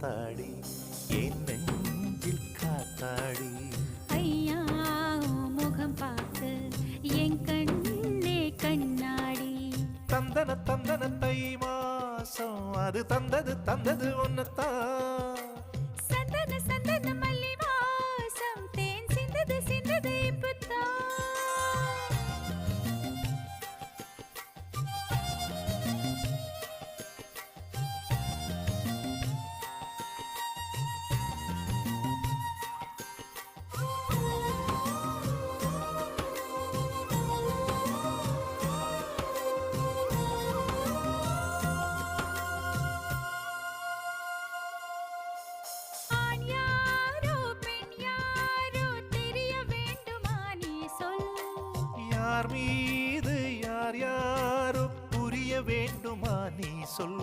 ஆத்தாடி என் நெஞ்சில் காத்தாடி. ஐயா முகம் பார்த்து என் கண்ணே கண்ணாடி. தந்தன தந்தன தை மாசம் அது தந்தது ஒன்னத்தான். சந்தன சந்தன மல்லி வாசம் தேன் சிந்தது இப்பத்தான். யார் மீது யார் யாரோ புரிய வேண்டுமா நீ சொல்.